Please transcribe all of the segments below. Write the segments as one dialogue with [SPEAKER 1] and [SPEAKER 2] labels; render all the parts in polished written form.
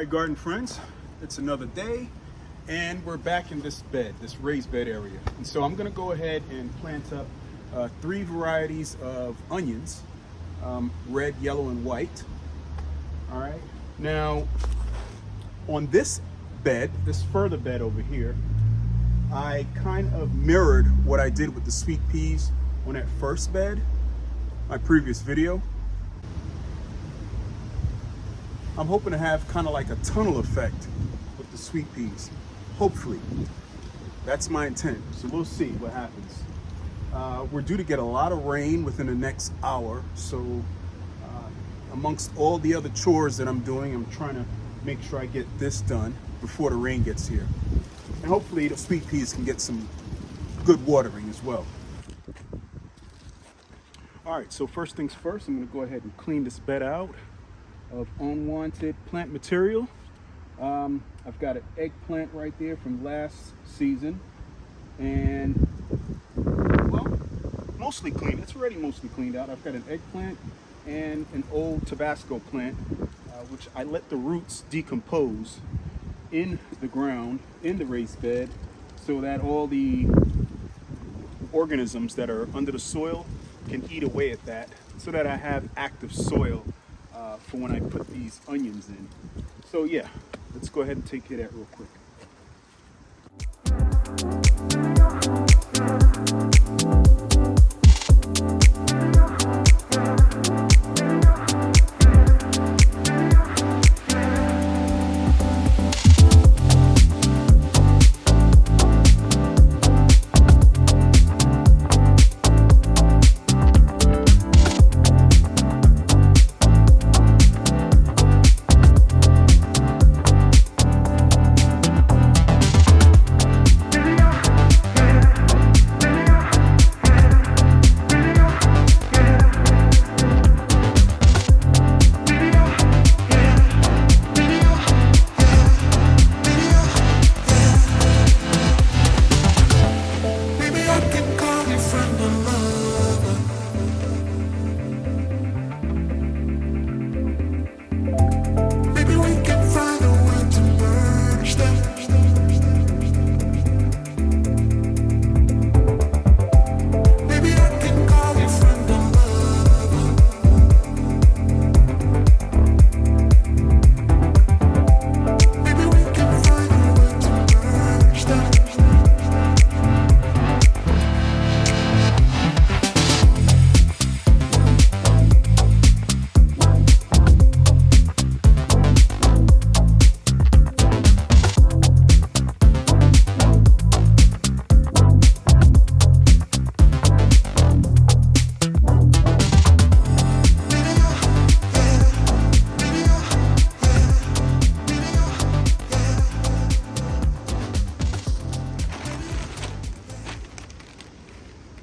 [SPEAKER 1] right, garden friends, it's another day and we're back in this bed, this raised bed area. And so I'm gonna go ahead and plant up 3 varieties of onions, red, yellow, and white. All right, now on this bed, this further bed over here, I kind of mirrored what I did with the sweet peas on that first bed, my previous video. I'm hoping to have kind of like a tunnel effect with the sweet peas, hopefully. That's my intent, so we'll see what happens. We're due to get a lot of rain within the next hour, so amongst all the other chores that I'm doing, I'm trying to make sure I get this done before the rain gets here. And hopefully the sweet peas can get some good watering as well. All right, so first things first, I'm gonna go ahead and clean this bed out of unwanted plant material. I've got an eggplant right there from last season, and well, mostly clean. It's already mostly cleaned out. I've got an eggplant and an old Tabasco plant, which I let the roots decompose in the ground, in the raised bed, so that all the organisms that are under the soil can eat away at that, so that I have active soil for when I put these onions in. So yeah, let's go ahead and take care of that real quick.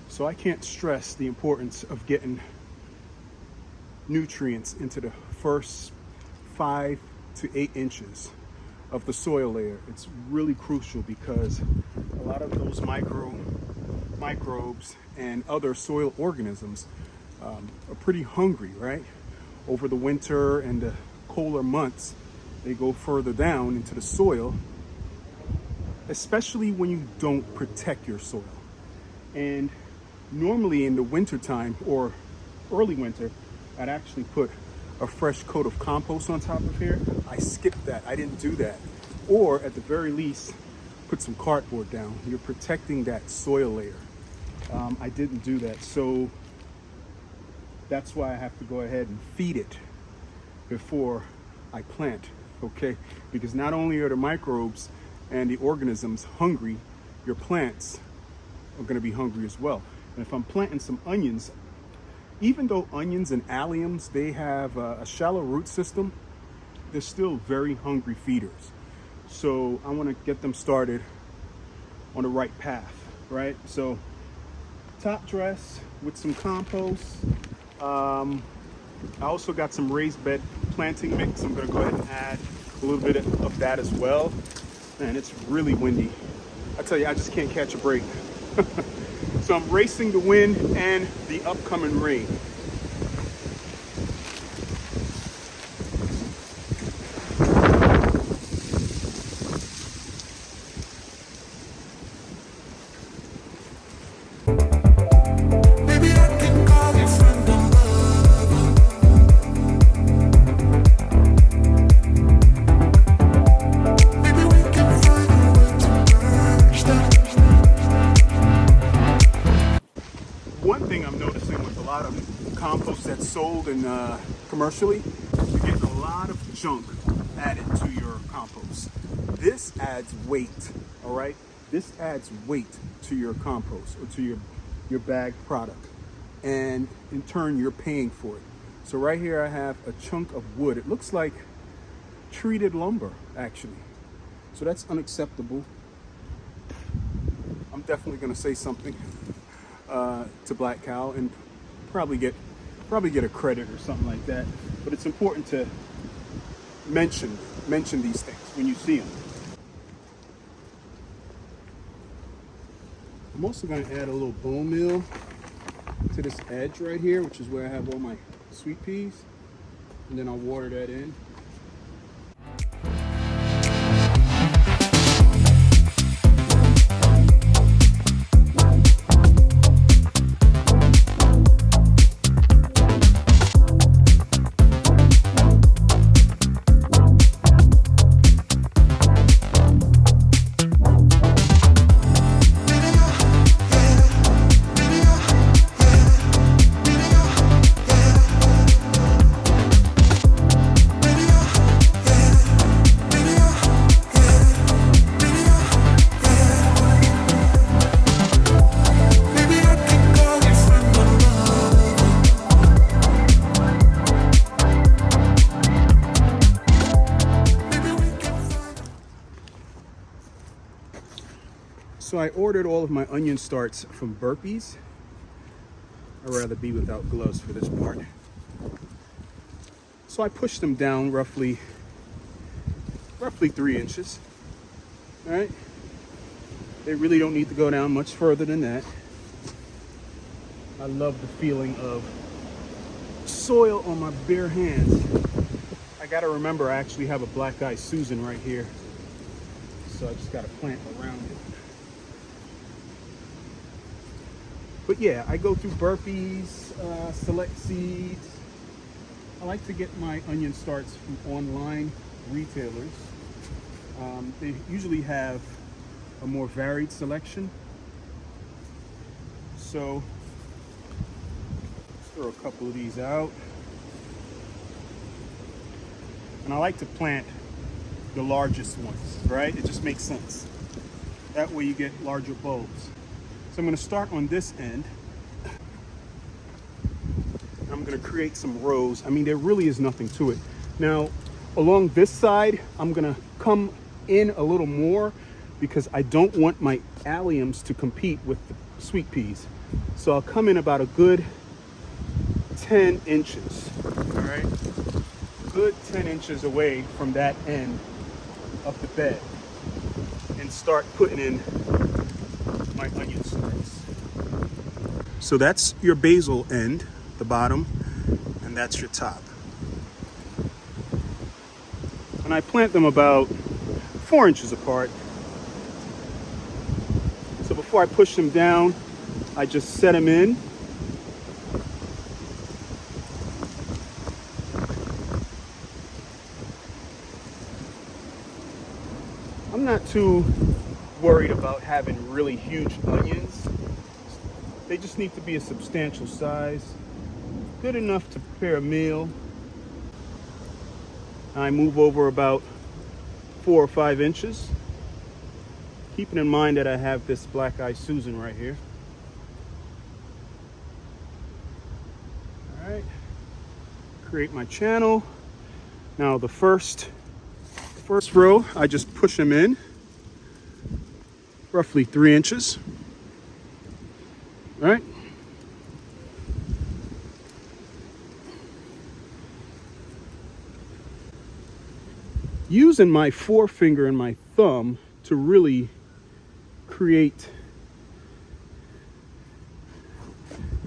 [SPEAKER 1] So I can't stress the importance of getting nutrients into the first 5 to 8 inches of the soil layer. It's really crucial because a lot of those microbes and other soil organisms are pretty hungry, right? Over the winter and the colder months, they go further down into the soil, especially when you don't protect your soil. And normally in the winter time or early winter, I'd actually put a fresh coat of compost on top of here. I skipped that. I didn't do that. Or at the very least, put some cardboard down. You're protecting that soil layer. I didn't do that. So that's why I have to go ahead and feed it before I plant, okay? Because not only are the microbes and the organisms hungry, your plants are gonna be hungry as well. And if I'm planting some onions, even though onions and alliums, they have a shallow root system, they're still very hungry feeders. So I want to get them started on the right path, right? So top dress with some compost. I also got some raised bed planting mix. I'm going to go ahead and add a little bit of that as well. Man, it's really windy. I tell you, I just can't catch a break. So I'm racing the wind and the upcoming rain. lot of compost that's sold and commercially, you're getting a lot of junk added to your compost. This adds weight, all right? This adds weight to your compost or to your bag product. And in turn, you're paying for it. So right here, I have a chunk of wood. It looks like treated lumber, actually. So that's unacceptable. I'm definitely gonna say something to Black Cow and probably get a credit or something like that. But it's important to mention these things when you see them. I'm also going to add a little bone meal to this edge right here, which is where I have all my sweet peas, and then I'll water that in. So I ordered all of my onion starts from Burpees. I'd rather be without gloves for this part. So I pushed them down roughly 3 inches. All right. They really don't need to go down much further than that. I love the feeling of soil on my bare hands. I gotta remember I actually have a black eye Susan right here. So I just gotta plant around it. But yeah, I go through Burpees, Select Seeds. I like to get my onion starts from online retailers. They usually have a more varied selection. So let's throw a couple of these out. And I like to plant the largest ones, right? It just makes sense. That way you get larger bulbs. So I'm going to start on this end. I'm going to create some rows. I mean, there really is nothing to it. Now, along this side, I'm going to come in a little more because I don't want my alliums to compete with the sweet peas. So I'll come in about a good 10 inches, all right? Good 10 inches away from that end of the bed and start putting in my onion starts. So that's your basil end, the bottom, and that's your top. And I plant them about 4 inches apart. So before I push them down, I just set them in. I'm not too worried about having really huge onions. They just need to be a substantial size, good enough to prepare a meal. I move over about 4 or 5 inches, keeping in mind that I have this black eye Susan right here. All right, create my channel. Now the first row, I just push them in roughly 3 inches. All right. Using my forefinger and my thumb to really create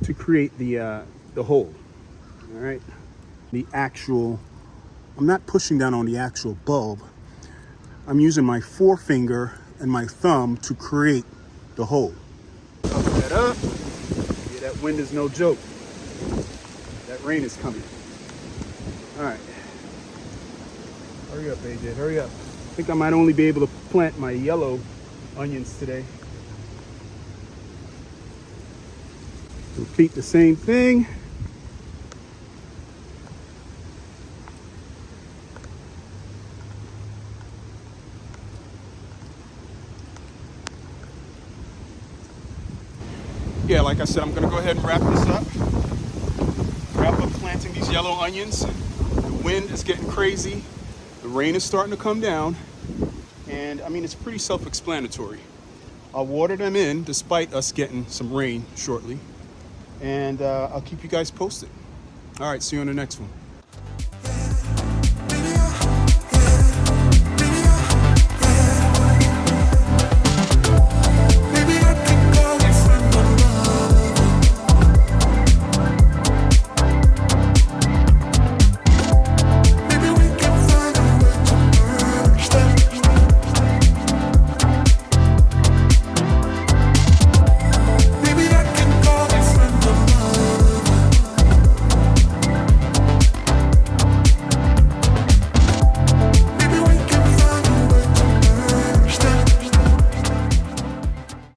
[SPEAKER 1] the hole. All right. I'm not pushing down on the actual bulb. I'm using my forefinger and my thumb to create the hole. Cover that up. Yeah, that wind is no joke. That rain is coming. All right. Hurry up, AJ, hurry up. I think I might only be able to plant my yellow onions today. Repeat the same thing. yeah, like I said, I'm gonna go ahead and wrap this up. Wrap up planting these yellow onions. The wind is getting crazy. The rain is starting to come down. And I mean, it's pretty self-explanatory. I'll water them in despite us getting some rain shortly. And I'll keep you guys posted. All right, see you on the next one.